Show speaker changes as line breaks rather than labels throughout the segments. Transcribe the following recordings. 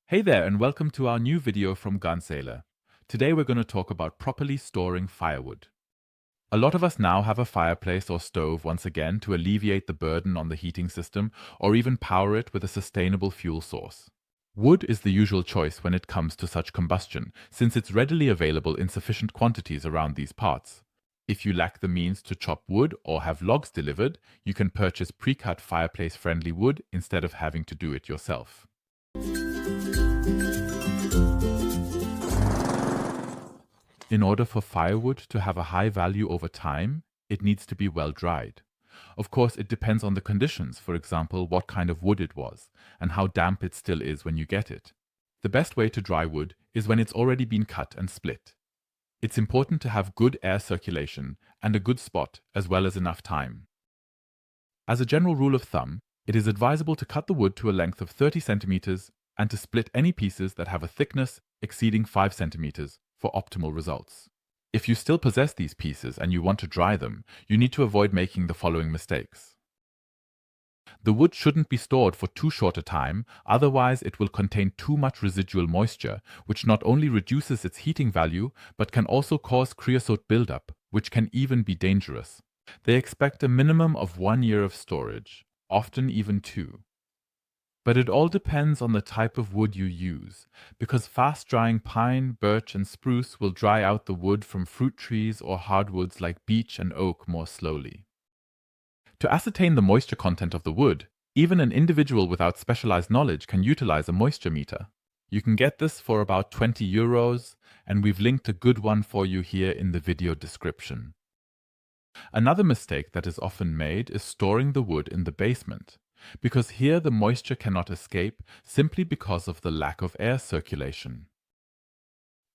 Hey there and welcome to our new video from Gunsailor. Today we're going to talk about properly storing firewood. A lot of us now have a fireplace or stove once again to alleviate the burden on the heating system or even power it with a sustainable fuel source. Wood is the usual choice when it comes to such combustion since it's readily available in sufficient quantities around these parts. If you lack the means to chop wood or have logs delivered, you can purchase pre-cut fireplace-friendly wood instead of having to do it yourself. In order for firewood to have a high value over time, it needs to be well dried. Of course, it depends on the conditions, for example, what kind of wood it was, and how damp it still is when you get it. The best way to dry wood is when it's already been cut and split. It's important to have good air circulation and a good spot as well as enough time. As a general rule of thumb, it is advisable to cut the wood to a length of 30 centimeters and to split any pieces that have a thickness exceeding 5 centimeters for optimal results. If you still possess these pieces and you want to dry them, you need to avoid making the following mistakes. The wood shouldn't be stored for too short a time, otherwise it will contain too much residual moisture, which not only reduces its heating value, but can also cause creosote buildup, which can even be dangerous. They expect a minimum of 1 year of storage, often even 2. But it all depends on the type of wood you use, because fast-drying pine, birch, and spruce will dry out the wood from fruit trees or hardwoods like beech and oak more slowly. To ascertain the moisture content of the wood, even an individual without specialized knowledge can utilize a moisture meter. You can get this for about €20, and we've linked a good one for you here in the video description. Another mistake that is often made is storing the wood in the basement, because here the moisture cannot escape simply because of the lack of air circulation.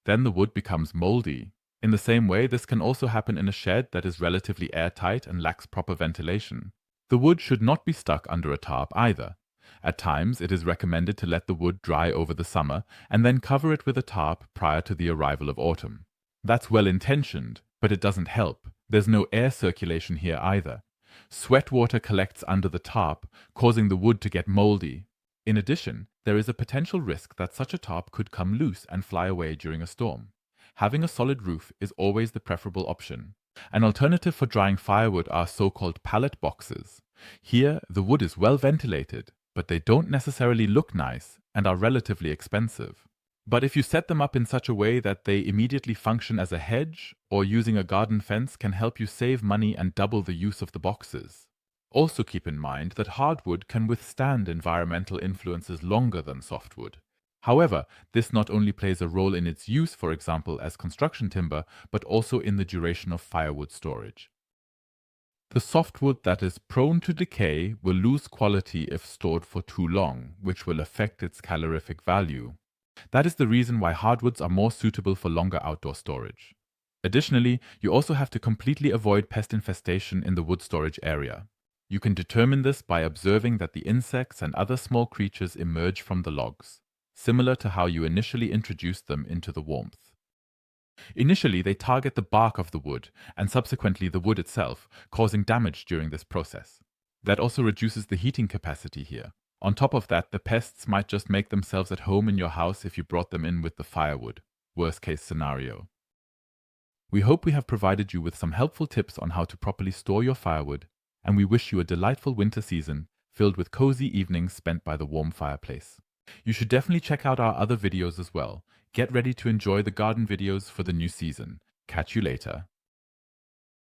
Then the wood becomes moldy. In the same way, this can also happen in a shed that is relatively airtight and lacks proper ventilation. The wood should not be stuck under a tarp either. At times, it is recommended to let the wood dry over the summer and then cover it with a tarp prior to the arrival of autumn. That's well-intentioned, but it doesn't help. There's no air circulation here either. Sweat water collects under the tarp, causing the wood to get moldy. In addition, there is a potential risk that such a tarp could come loose and fly away during a storm. Having a solid roof is always the preferable option. An alternative for drying firewood are so-called pallet boxes. Here, the wood is well ventilated, but they don't necessarily look nice and are relatively expensive. But if you set them up in such a way that they immediately function as a hedge, or using a garden fence can help you save money and double the use of the boxes. Also keep in mind that hardwood can withstand environmental influences longer than softwood. However, this not only plays a role in its use, for example, as construction timber, but also in the duration of firewood storage. The softwood that is prone to decay will lose quality if stored for too long, which will affect its calorific value. That is the reason why hardwoods are more suitable for longer outdoor storage. Additionally, you also have to completely avoid pest infestation in the wood storage area. You can determine this by observing that the insects and other small creatures emerge from the logs, similar to how you initially introduced them into the warmth. Initially, they target the bark of the wood and subsequently the wood itself, causing damage during this process. That also reduces the heating capacity here. On top of that, the pests might just make themselves at home in your house if you brought them in with the firewood. Worst case scenario. We hope we have provided you with some helpful tips on how to properly store your firewood, and we wish you a delightful winter season filled with cozy evenings spent by the warm fireplace. You should definitely check out our other videos as well. Get ready to enjoy the garden videos for the new season. Catch you later.